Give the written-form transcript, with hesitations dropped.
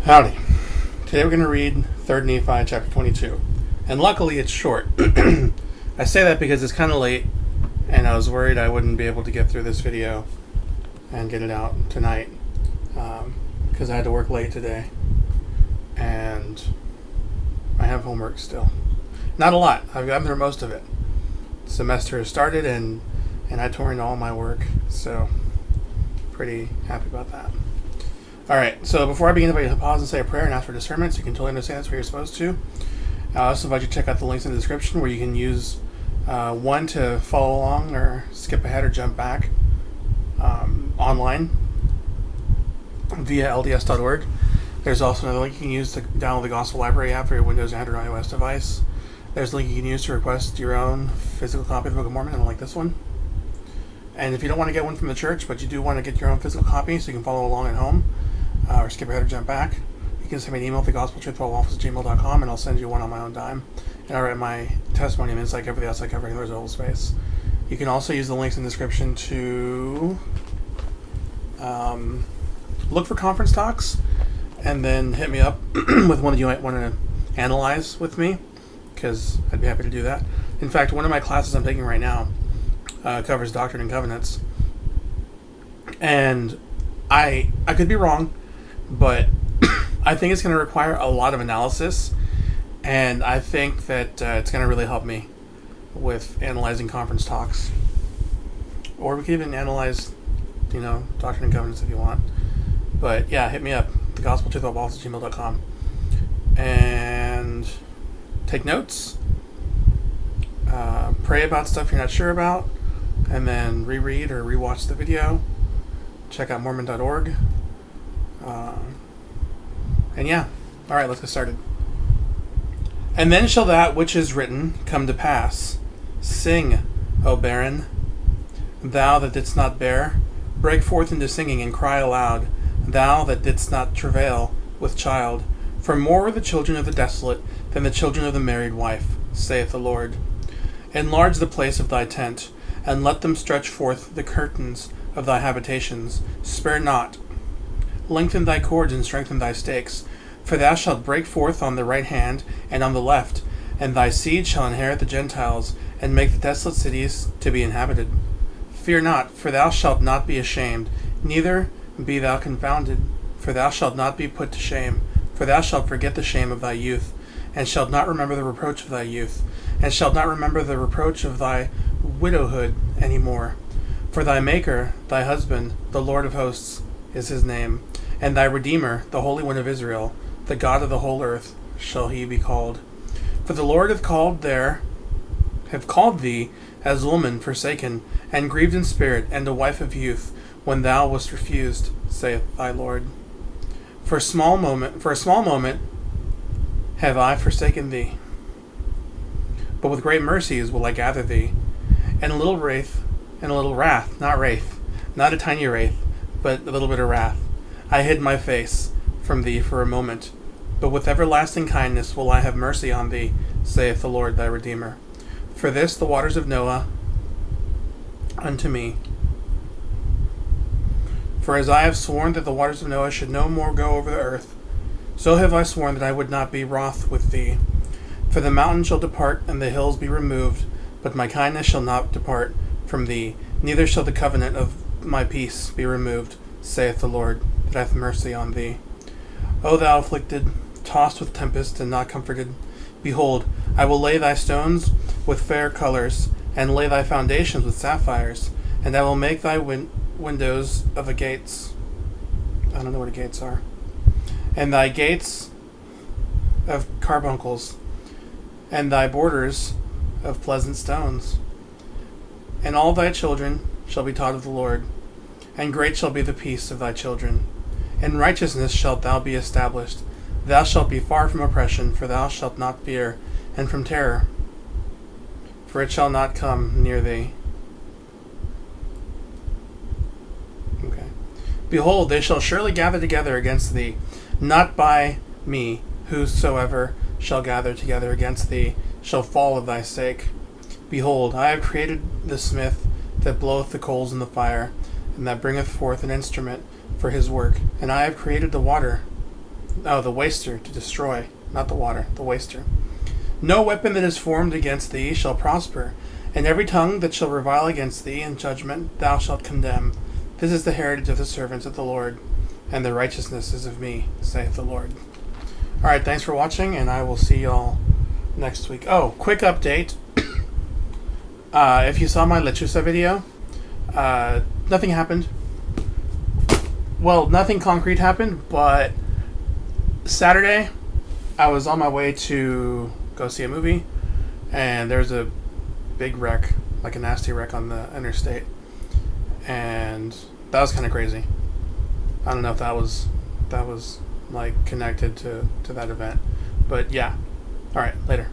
Howdy. Today we're going to read 3rd Nephi chapter 22. And luckily it's short. I say that because it's kind of late and I was worried I wouldn't be able to get through this video and get it out tonight because I had to work late today and I have homework still. Not a lot. I've gotten through most of it. The semester has started and I tore into all my work, so pretty happy about that. Alright, so before I begin, if I can pause and say a prayer and ask for discernment so you can totally understand that's what you're supposed to. I also invite you to check out the links in the description where you can use one to follow along or skip ahead or jump back online via LDS.org. There's also another link you can use to download the Gospel Library app for your Windows, Android, or iOS device. There's a link you can use to request your own physical copy of the Book of Mormon, like this one. And if you don't want to get one from the church, but you do want to get your own physical copy so you can follow along at home, or skip ahead or jump back, you can send me an email at thegospeltruthwaffles@gmail.com and I'll send you one on my own dime. And I'll write my testimony and like everything else I cover in the Reservable Space. You can also use the links in the description to look for conference talks and then hit me up with one that you might want to analyze with me, because I'd be happy to do that. In fact, one of my classes I'm taking right now covers Doctrine and Covenants. And I could be wrong, but I think it's going to require a lot of analysis, and I think that it's going to really help me with analyzing conference talks. Or we could even analyze, Doctrine and Covenants if you want. But yeah, hit me up, thegospeltruthwaffles@gmail.com, and take notes, pray about stuff you're not sure about, and then reread or rewatch the video. Check out Mormon.org. And yeah. Alright, let's get started. And then shall that which is written come to pass. Sing, O barren, thou that didst not bear. Break forth into singing and cry aloud, thou that didst not travail with child. For more are the children of the desolate than the children of the married wife, saith the Lord. Enlarge the place of thy tent, and let them stretch forth the curtains of thy habitations. Spare not. Lengthen thy cords and strengthen thy stakes. For thou shalt break forth on the right hand and on the left, and thy seed shall inherit the Gentiles, and make the desolate cities to be inhabited. Fear not, for thou shalt not be ashamed, neither be thou confounded, for thou shalt not be put to shame. For thou shalt forget the shame of thy youth, and shalt not remember the reproach of thy youth, and shalt not remember the reproach of thy widowhood any more. For thy Maker, thy husband, the Lord of hosts, is his name, and thy Redeemer, the Holy One of Israel, the God of the whole earth, shall he be called. For the Lord have called thee as woman forsaken, and grieved in spirit, and a wife of youth, when thou wast refused, saith thy Lord. For a small moment have I forsaken thee, but with great mercies will I gather thee, and a little wrath, not a tiny wrath, but a little bit of wrath. I hid my face from thee for a moment, but with everlasting kindness will I have mercy on thee, saith the Lord thy Redeemer. For this the waters of Noah unto me. For as I have sworn that the waters of Noah should no more go over the earth, so have I sworn that I would not be wroth with thee. For the mountains shall depart, and the hills be removed, but my kindness shall not depart from thee, neither shall the covenant of my peace be removed, saith the Lord, that hath mercy on thee. O thou afflicted, tossed with tempest, and not comforted, behold, I will lay thy stones with fair colours, and lay thy foundations with sapphires, and I will make thy windows of the gates. I don't know what the gates are. And thy gates of carbuncles, and thy borders of pleasant stones. And all thy children shall be taught of the Lord, and great shall be the peace of thy children. In righteousness shalt thou be established. Thou shalt be far from oppression, for thou shalt not fear, and from terror, for it shall not come near thee. Okay. Behold, they shall surely gather together against thee, not by me. Whosoever shall gather together against thee shall fall of thy sake. Behold, I have created the smith that bloweth the coals in the fire, and that bringeth forth an instrument for his work. And I have created the water, Oh, the waster, to destroy, not the water, the waster. No weapon that is formed against thee shall prosper, and every tongue that shall revile against thee in judgment thou shalt condemn. This is the heritage of the servants of the Lord, and the righteousness is of me, saith the Lord. Alright, thanks for watching, and I will see y'all next week. Oh, quick update. If you saw my Lechusa video, nothing happened. Well, nothing concrete happened, but Saturday, I was on my way to go see a movie, and there's a big wreck, like a nasty wreck on the interstate, and that was kind of crazy. I don't know if that was like connected to that event, but yeah. All right, later.